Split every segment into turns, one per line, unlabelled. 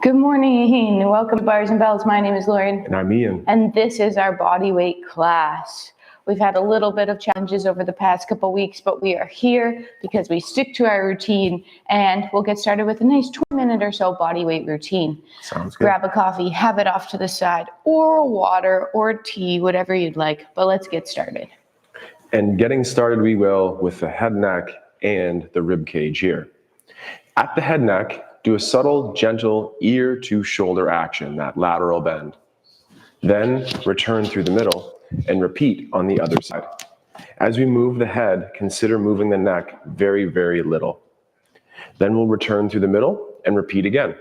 Good morning. Welcome to Bars and Bells. My name is Lauren.
And I'm Ian.
And this is our body weight class. We've had a little bit of challenges over the past couple weeks, but we are here because we stick to our routine, and we'll get started with a nice 20-minute or so body weight routine.
Sounds good.
Grab a coffee, have it off to the side, or a water or tea, whatever you'd like, but let's get started.
And getting started we will with the head, neck, and the rib cage here. At the head, neck, do a subtle, gentle ear to shoulder action, that lateral bend. Then return through the middle and repeat on the other side. As we move the head, consider moving the neck very, very little. Then we'll return through the middle and repeat again.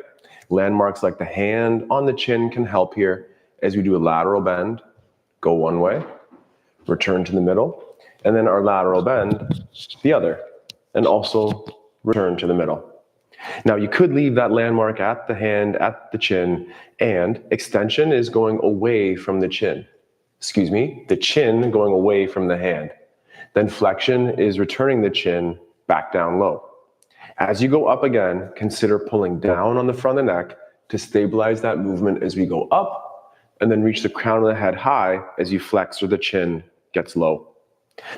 Landmarks like the hand on the chin can help here as we do a lateral bend, go one way, return to the middle, and then our lateral bend the other, and also return to the middle. Now you could leave that landmark at the hand, at the chin, and extension is going away from the chin. The chin going away from the hand. Then flexion is returning the chin back down low. As you go up again, consider pulling down on the front of the neck to stabilize that movement as we go up, and then reach the crown of the head high as you flex or the chin gets low.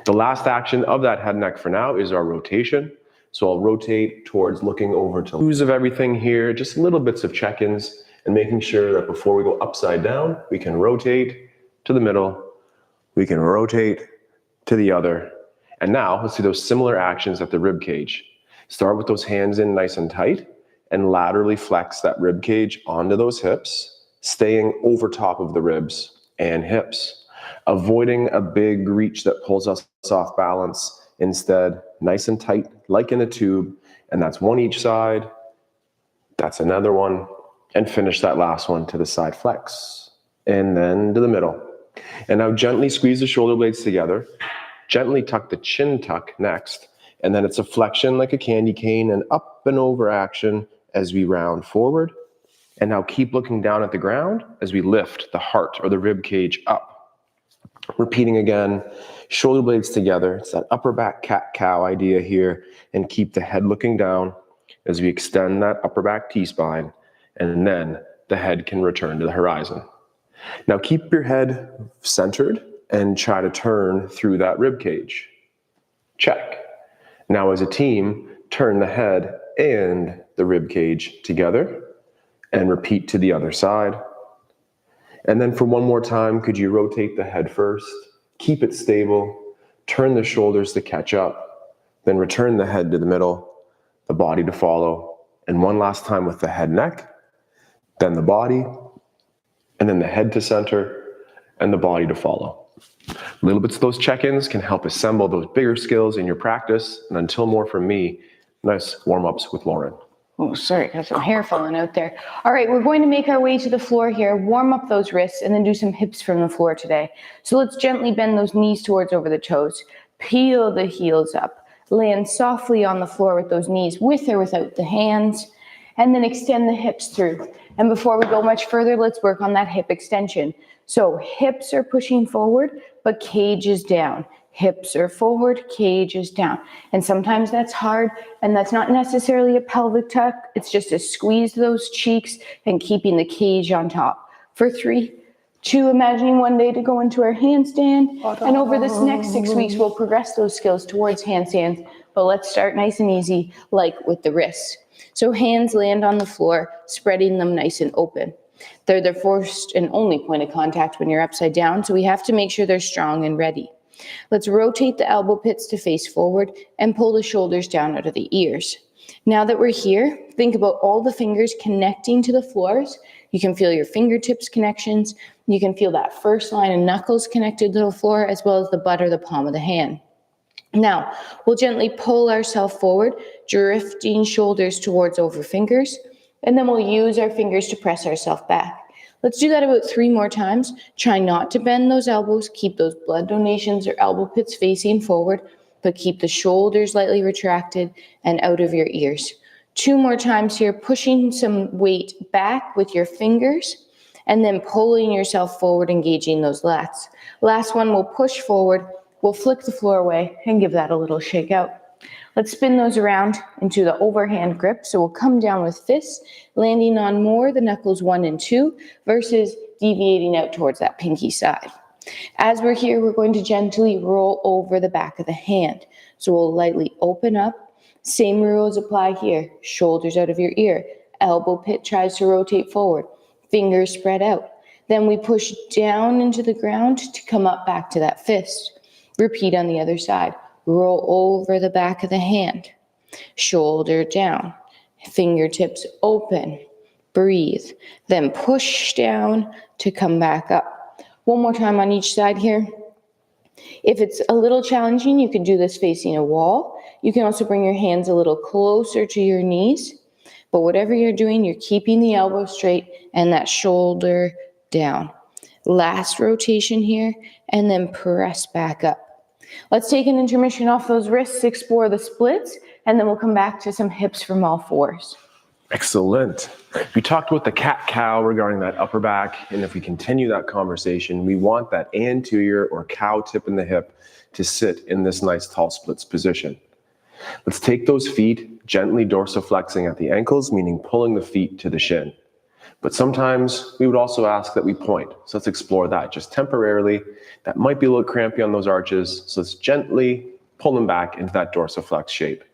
The last action of that head neck for now is our rotation. So I'll rotate towards looking over to views of everything here, just little bits of check-ins, and making sure that before we go upside down, we can rotate to the middle, we can rotate to the other. And now let's do those similar actions at the rib cage. Start with those hands in nice and tight, and laterally flex that rib cage onto those hips, staying over top of the ribs and hips, avoiding a big reach that pulls us off balance. Instead, nice and tight, like in a tube, and that's one each side, that's another one, and finish that last one to the side flex, and then to the middle. And now gently squeeze the shoulder blades together, gently tuck the chin tuck next, and then it's a flexion like a candy cane and up and over action as we round forward. And now keep looking down at the ground as we lift the heart or the rib cage up. Repeating again, shoulder blades together. It's that upper back cat-cow idea here, and keep the head looking down as we extend that upper back T-spine, and then the head can return to the horizon. Now keep your head centered and try to turn through that rib cage. Check. Now as a team, turn the head and the rib cage together and repeat to the other side. And then for one more time, could you rotate the head first, keep it stable, turn the shoulders to catch up, then return the head to the middle, the body to follow, and one last time with the head neck, then the body, and then the head to center, and the body to follow. Little bits of those check-ins can help assemble those bigger skills in your practice, and until more from me, nice warm-ups with Lauren.
Oh, sorry, got some hair falling out there. All right, we're going to make our way to the floor here, warm up those wrists, and then do some hips from the floor today. So let's gently bend those knees towards over the toes. Peel the heels up. Land softly on the floor with those knees, with or without the hands, and then extend the hips through. And before we go much further, let's work on that hip extension. So hips are pushing forward, but cage is down. Hips are forward, cage is down. And sometimes that's hard, and that's not necessarily a pelvic tuck. It's just to squeeze those cheeks and keeping the cage on top. For 3, 2, imagining one day to go into our handstand. And over this next 6 weeks, we'll progress those skills towards handstands. But let's start nice and easy, like with the wrists. So hands land on the floor, spreading them nice and open. They're the first and only point of contact when you're upside down, so we have to make sure they're strong and ready. Let's rotate the elbow pits to face forward and pull the shoulders down out of the ears. Now that we're here, think about all the fingers connecting to the floors. You can feel your fingertips connections. You can feel that first line of knuckles connected to the floor, as well as the butt or the palm of the hand. Now, we'll gently pull ourselves forward, drifting shoulders towards over fingers, and then we'll use our fingers to press ourselves back. Let's do that about 3 more times. Try not to bend those elbows. Keep those blood donations or elbow pits facing forward, but keep the shoulders lightly retracted and out of your ears. 2 more times here, pushing some weight back with your fingers, and then pulling yourself forward, engaging those lats. Last one, we'll push forward, we'll flick the floor away and give that a little shake out. Let's spin those around into the overhand grip. So we'll come down with fists, landing on more the knuckles 1 and 2 versus deviating out towards that pinky side. As we're here, we're going to gently roll over the back of the hand. So we'll lightly open up. Same rules apply here. Shoulders out of your ear. Elbow pit tries to rotate forward. Fingers spread out. Then we push down into the ground to come up back to that fist. Repeat on the other side. Roll over the back of the hand. Shoulder down. Fingertips open. Breathe. Then push down to come back up. One more time on each side here. If it's a little challenging, you can do this facing a wall. You can also bring your hands a little closer to your knees. But whatever you're doing, you're keeping the elbow straight and that shoulder down. Last rotation here, and then press back up. Let's take an intermission off those wrists, explore the splits, and then we'll come back to some hips from all fours.
Excellent. We talked about the cat-cow regarding that upper back, and if we continue that conversation, we want that anterior or cow tip in the hip to sit in this nice tall splits position. Let's take those feet, gently dorsiflexing at the ankles, meaning pulling the feet to the shin. But sometimes we would also ask that we point. So let's explore that just temporarily. That might be a little crampy on those arches. So let's gently pull them back into that dorsiflex shape.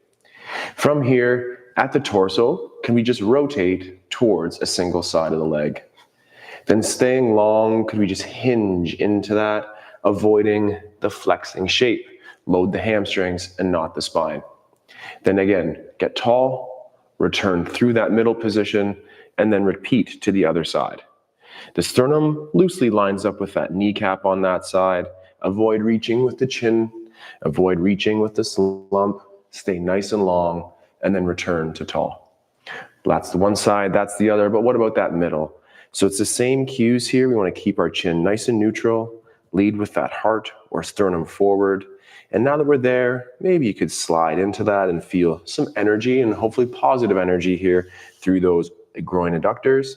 From here, at the torso, can we just rotate towards a single side of the leg? Then staying long, could we just hinge into that, avoiding the flexing shape? Load the hamstrings and not the spine. Then again, get tall, return through that middle position, and then repeat to the other side. The sternum loosely lines up with that kneecap on that side. Avoid reaching with the chin, avoid reaching with the slump, stay nice and long, and then return to tall. That's the one side, that's the other, but what about that middle? So it's the same cues here. We want to keep our chin nice and neutral, lead with that heart or sternum forward. And now that we're there, maybe you could slide into that and feel some energy and hopefully positive energy here through those groin adductors,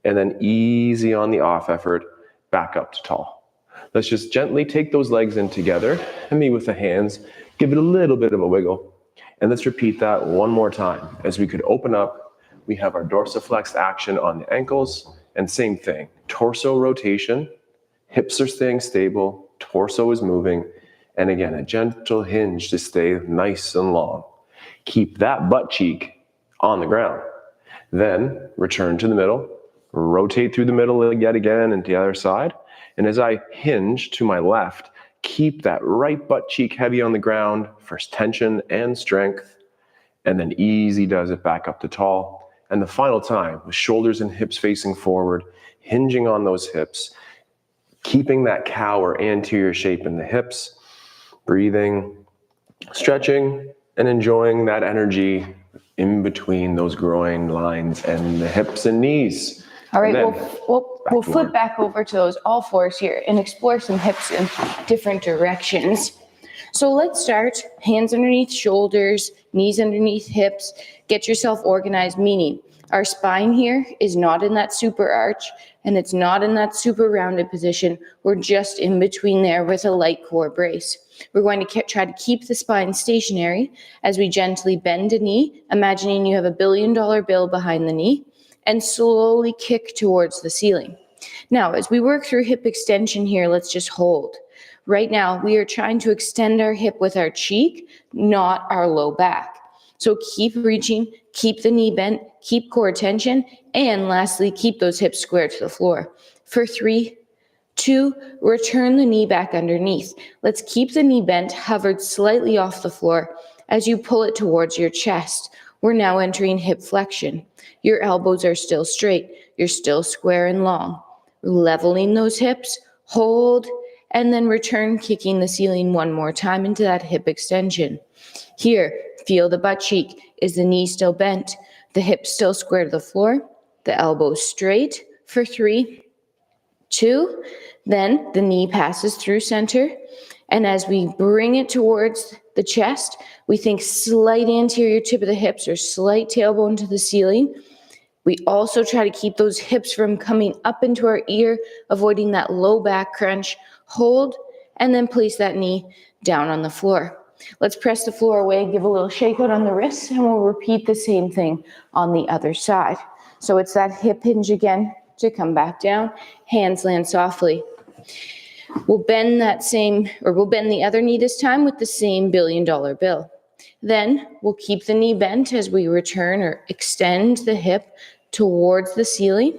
and then easy on the off effort, back up to tall. Let's just gently take those legs in together, and me with the hands, give it a little bit of a wiggle. And let's repeat that one more time. As we could open up, we have our dorsiflex action on the ankles, and same thing, torso rotation, hips are staying stable, torso is moving, and again, a gentle hinge to stay nice and long. Keep that butt cheek on the ground. Then return to the middle, rotate through the middle yet again and to the other side. And as I hinge to my left, keep that right butt cheek heavy on the ground for tension and strength. And then easy does it back up to tall. And the final time, with shoulders and hips facing forward, hinging on those hips, keeping that cow or anterior shape in the hips, breathing, stretching, and enjoying that energy in between those groin lines and the hips and knees.
All right, we'll flip back over to those all fours here and explore some hips in different directions. So let's start, hands underneath shoulders, knees underneath hips. Get yourself organized, meaning our spine here is not in that super arch and it's not in that super rounded position. We're just in between there with a light core brace. We're going to try to keep the spine stationary as we gently bend a knee, imagining you have $1 billion bill behind the knee, and slowly kick towards the ceiling. Now, as we work through hip extension here, let's just hold. Right now, we are trying to extend our hip with our cheek, not our low back. So keep reaching, keep the knee bent, keep core tension, and lastly, keep those hips square to the floor. For 3, 2, return the knee back underneath. Let's keep the knee bent, hovered slightly off the floor as you pull it towards your chest. We're now entering hip flexion. Your elbows are still straight. You're still square and long. Leveling those hips, hold, and then return kicking the ceiling one more time into that hip extension. Here, feel the butt cheek. Is the knee still bent? The hips still square to the floor? The elbows straight? For 3, 2, then the knee passes through center. And as we bring it towards the chest, we think slight anterior tip of the hips or slight tailbone to the ceiling. We also try to keep those hips from coming up into our ear, avoiding that low back crunch. Hold, and then place that knee down on the floor. Let's press the floor away, give a little shake out on the wrists, and we'll repeat the same thing on the other side. So it's that hip hinge again to come back down, hands land softly. We'll bend the other knee this time with the same $1 billion bill. Then we'll keep the knee bent as we return or extend the hip towards the ceiling.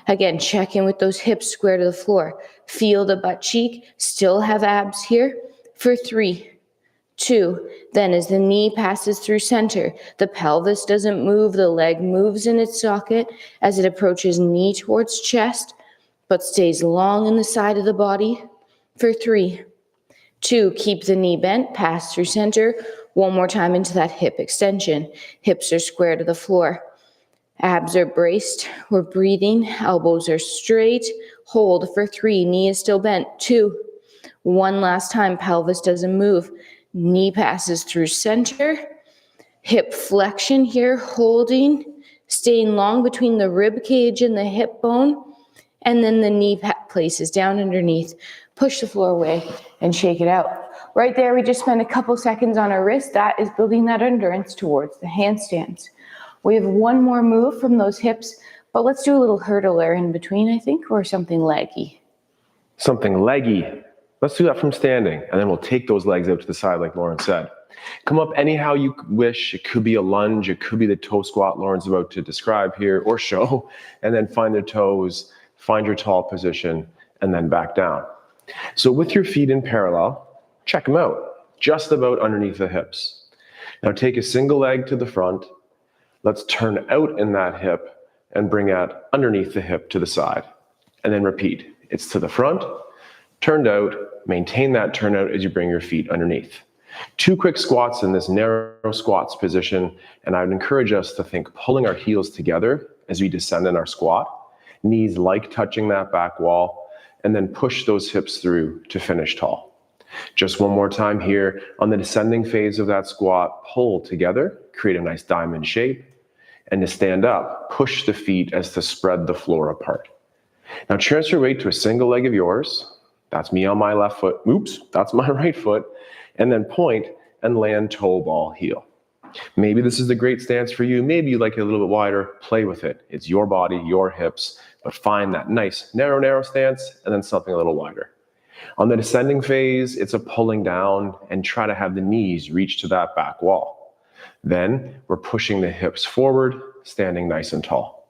Again, check in with those hips square to the floor. Feel the butt cheek, still have abs here for 3, 2. Then as the knee passes through center, the pelvis doesn't move, the leg moves in its socket as it approaches knee towards chest, but stays long in the side of the body for 3, 2. Keep the knee bent, pass through center. One more time into that hip extension. Hips are square to the floor. Abs are braced. We're breathing. Elbows are straight. Hold for 3. Knee is still bent. 2. One last time. Pelvis doesn't move. Knee passes through center. Hip flexion here. Holding. Staying long between the rib cage and the hip bone. And then the knee places down underneath. Push the floor away and shake it out. Right there, we just spent a couple seconds on our wrist. That is building that endurance towards the handstands. We have one more move from those hips, but let's do a little hurdler in between, I think, or something leggy.
Something leggy. Let's do that from standing, and then we'll take those legs out to the side like Lauren said. Come up anyhow you wish. It could be a lunge, it could be the toe squat Lauren's about to describe here or show, and then find the toes, find your tall position, and then back down. So with your feet in parallel, check them out, just about underneath the hips. Now take a single leg to the front. Let's turn out in that hip and bring it underneath the hip to the side. And then repeat. It's to the front, turned out, maintain that turnout as you bring your feet underneath. 2 quick squats in this narrow squats position, and I would encourage us to think pulling our heels together as we descend in our squat, knees like touching that back wall, and then push those hips through to finish tall. Just one more time here on the descending phase of that squat, pull together, create a nice diamond shape, and to stand up, push the feet as to spread the floor apart. Now transfer weight to a single leg of yours. That's me on my left foot. Oops, that's my right foot. And then point and land toe ball heel. Maybe this is a great stance for you. Maybe you like it a little bit wider. Play with it. It's your body, your hips, but find that nice narrow stance and then something a little wider. On the descending phase, it's a pulling down and try to have the knees reach to that back wall. Then we're pushing the hips forward, standing nice and tall.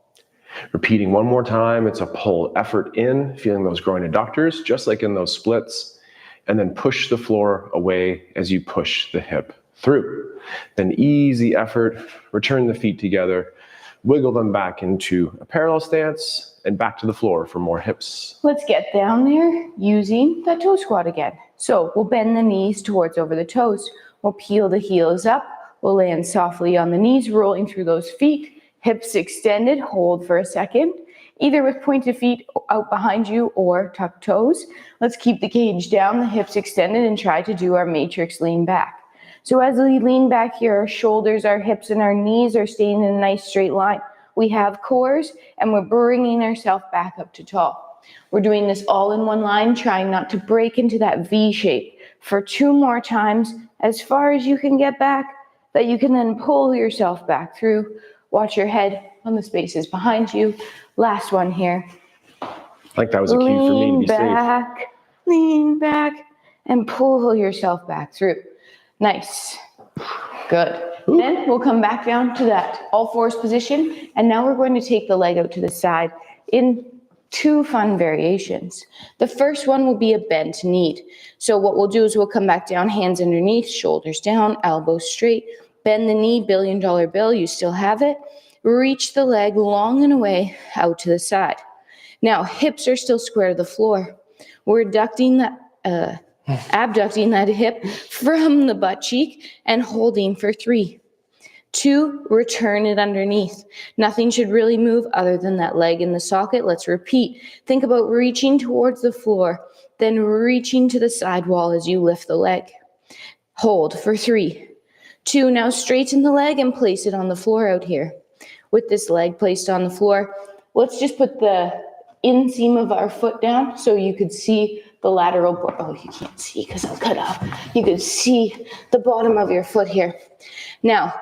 Repeating one more time, it's a pull effort in, feeling those groin adductors, just like in those splits, and then push the floor away as you push the hip through. Then easy effort, return the feet together, wiggle them back into a parallel stance, and back to the floor for more hips.
Let's get down there using that toe squat again. So we'll bend the knees towards over the toes. We'll peel the heels up. We'll land softly on the knees, rolling through those feet. Hips extended, hold for a second. Either with pointed feet out behind you or tucked toes. Let's keep the cage down, the hips extended, and try to do our matrix lean back. So as we lean back here, our shoulders, our hips, and our knees are staying in a nice straight line. We have cores, and we're bringing ourselves back up to tall. We're doing this all in one line, trying not to break into that V shape for 2 more times, as far as you can get back, that you can then pull yourself back through. Watch your head on the spaces behind you. Last one here.
I think that was a cue for me to be safe.
Lean back, and pull yourself back through. Nice. Good. Then we'll come back down to that all fours position. And now we're going to take the leg out to the side in 2 fun variations. The first one will be a bent knee. So what we'll do is we'll come back down, hands underneath, shoulders down, elbows straight. Bend the knee, $1 billion bill, you still have it. Reach the leg long and away out to the side. Now, hips are still square to the floor. We're abducting that hip from the butt cheek and holding for 3. 2, return it underneath. Nothing should really move other than that leg in the socket. Let's repeat. Think about reaching towards the floor, then reaching to the side wall as you lift the leg. Hold for 3. 2, now straighten the leg and place it on the floor out here. With this leg placed on the floor, let's just put the inseam of our foot down so you could see the lateral, oh, you can't see because I'll cut off. You can see the bottom of your foot here. Now,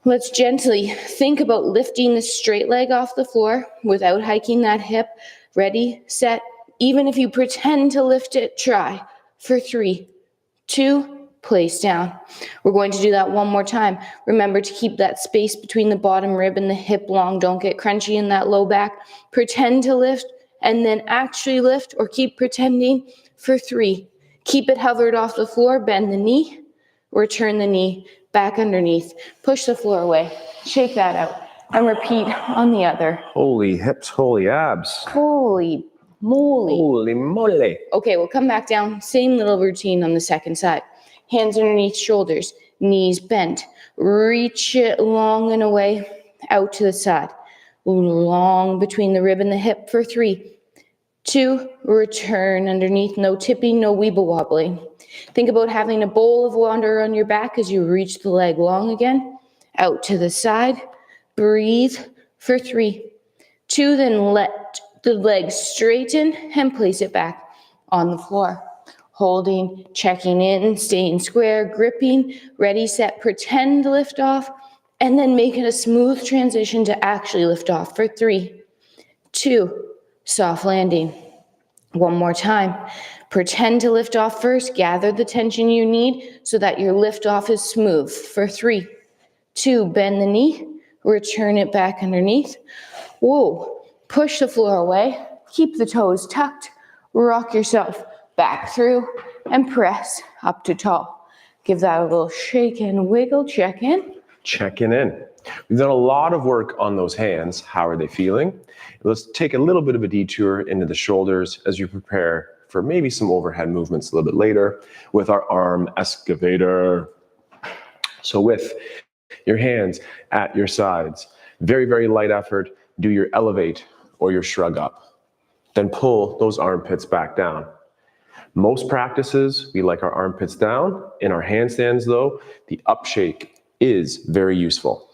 let's gently think about lifting the straight leg off the floor without hiking that hip. Ready, set. Even if you pretend to lift it, try. For 3, 2, place down. We're going to do that one more time. Remember to keep that space between the bottom rib and the hip long. Don't get crunchy in that low back. Pretend to lift and then actually lift, or keep pretending. For 3. Keep it hovered off the floor. Bend the knee. Return the knee back underneath. Push the floor away. Shake that out. And repeat on the other.
Holy hips, holy abs.
Holy moly.
Holy moly.
Okay, we'll come back down. Same little routine on the second side. Hands underneath shoulders. Knees bent. Reach it long and away out to the side. Long between the rib and the hip for 3, 2, return underneath. No tipping, no weeble wobbling. Think about having a bowl of water on your back as you reach the leg long again. Out to the side. Breathe for 3, 2, then let the leg straighten and place it back on the floor. Holding, checking in, staying square, gripping, ready, set, pretend to lift off, and then make it a smooth transition to actually lift off for 3, 2, soft landing. One more time. Pretend to lift off first. Gather the tension you need so that your lift off is smooth. For 3, 2, bend the knee. Return it back underneath. Whoa. Push the floor away. Keep the toes tucked. Rock yourself back through and press up to tall. Give that a little shake and wiggle. Check in.
Checking in. We've done a lot of work on those hands. How are they feeling? Let's take a little bit of a detour into the shoulders as you prepare for maybe some overhead movements a little bit later with our arm excavator. So with your hands at your sides, very, very light effort, do your elevate or your shrug up. Then pull those armpits back down. Most practices, we like our armpits down. In our handstands though, the up shake is very useful.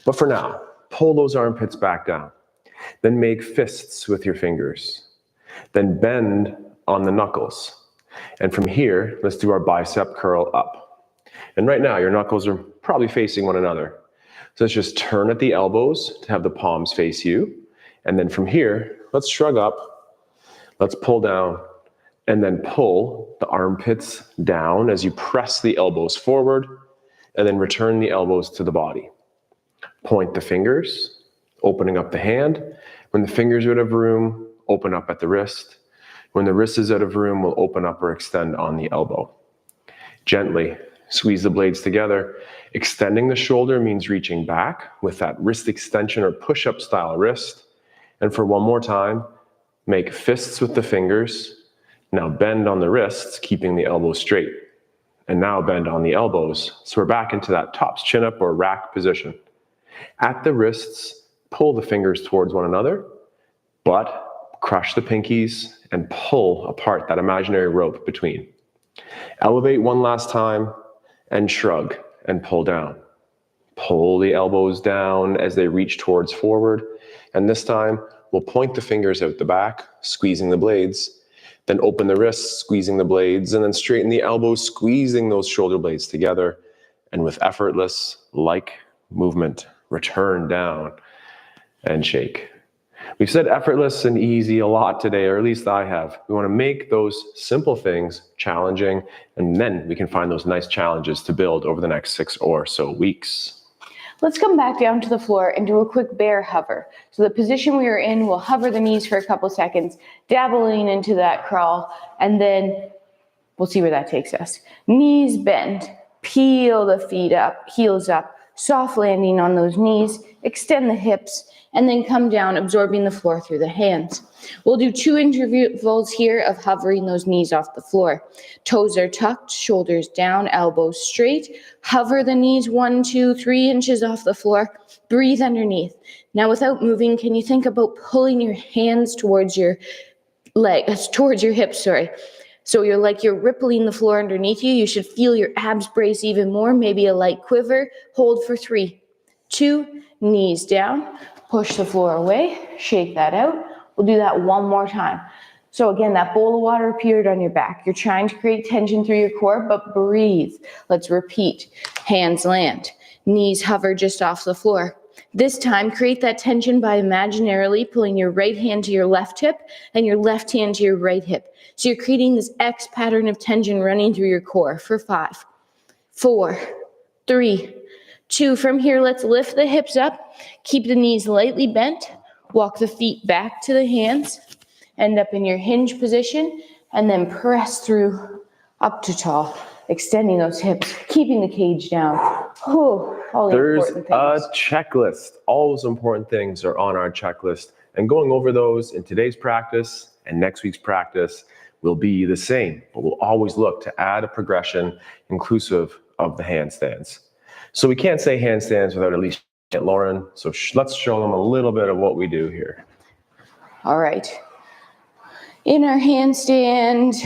But for now, pull those armpits back down. Then make fists with your fingers. Then bend on the knuckles. And from here, let's do our bicep curl up. And right now, your knuckles are probably facing one another. So let's just turn at the elbows to have the palms face you. And then from here, let's shrug up. Let's pull down. And then pull the armpits down as you press the elbows forward. And then return the elbows to the body. Point the fingers, opening up the hand. When the fingers are out of room, open up at the wrist. When the wrist is out of room, we'll open up or extend on the elbow. Gently squeeze the blades together. Extending the shoulder means reaching back with that wrist extension or push-up style wrist. And for one more time, make fists with the fingers. Now bend on the wrists, keeping the elbows straight. And now bend on the elbows. So we're back into that tops chin up or rack position. At the wrists, pull the fingers towards one another, but crush the pinkies and pull apart that imaginary rope between. Elevate one last time and shrug and pull down. Pull the elbows down as they reach towards forward. And this time, we'll point the fingers out the back, squeezing the blades. Then open the wrists, squeezing the blades, and then straighten the elbows, squeezing those shoulder blades together. And with effortless, like movement, return down and shake. We've said effortless and easy a lot today, or at least I have. We want to make those simple things challenging, and then we can find those nice challenges to build over the next 6 or so weeks.
Let's come back down to the floor and do a quick bear hover. So the position we were in, we'll hover the knees for a couple seconds, dabbling into that crawl, and then we'll see where that takes us. Knees bend, peel the feet up, heels up, soft landing on those knees, extend the hips, and then come down, absorbing the floor through the hands. We'll do 2 intervals here of hovering those knees off the floor. Toes are tucked, shoulders down, elbows straight. Hover the knees 1, 2, 3 inches off the floor. Breathe underneath. Now, without moving, can you think about pulling your hands towards your towards your hips, So you're rippling the floor underneath you. You should feel your abs brace even more, maybe a light quiver. Hold for 3, 2, knees down. Push the floor away, shake that out. We'll do that one more time. So again, that bowl of water appeared on your back. You're trying to create tension through your core, but breathe. Let's repeat. Hands land. Knees hover just off the floor. This time, create that tension by imaginarily pulling your right hand to your left hip and your left hand to your right hip. So you're creating this X pattern of tension running through your core for 5, 4, 3, 2. From here, let's lift the hips up. Keep the knees lightly bent. Walk the feet back to the hands. End up in your hinge position, and then press through up to tall, extending those hips, keeping the cage down. All the
There's
important things.
a checklist. All those important things are on our checklist, and going over those in today's practice and next week's practice will be the same, but we'll always look to add a progression inclusive of the handstands. So we can't say handstands without at least Lauren, so let's show them a little bit of what we do here.
All right. In our handstand,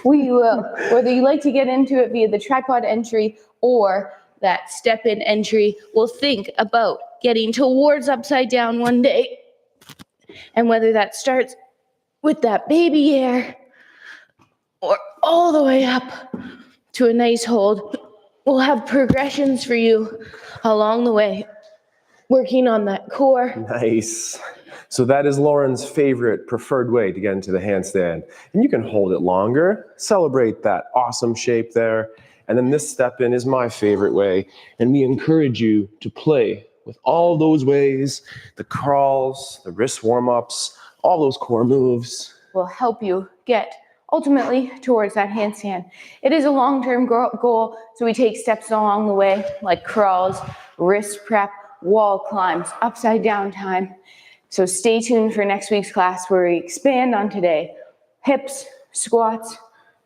we will, whether you like to get into it via the tripod entry or that step-in entry, we'll think about getting towards upside down one day. And whether that starts with that baby air or all the way up to a nice hold, we'll have progressions for you along the way, working on that core.
Nice. So that is Lauren's favorite preferred way to get into the handstand. And you can hold it longer, celebrate that awesome shape there. And then this step in is my favorite way. And we encourage you to play with all those ways, the crawls, the wrist warm-ups, all those core moves.
Will help you get ultimately towards that handstand. It is a long-term goal, so we take steps along the way, like crawls, wrist prep, wall climbs, upside down time. So stay tuned for next week's class where we expand on today. Hips, squats,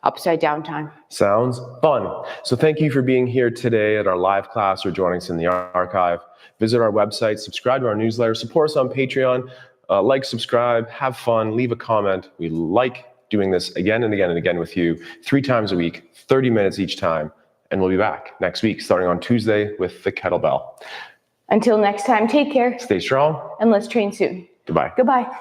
upside down time.
Sounds fun. So thank you for being here today at our live class or joining us in the archive. Visit our website, subscribe to our newsletter, support us on Patreon, like, subscribe, have fun, leave a comment. We like doing this again and again and again with you 3 times a week, 30 minutes each time. And we'll be back next week, starting on Tuesday with the kettlebell.
Until next time, take care.
Stay strong.
And let's train soon.
Goodbye.
Goodbye.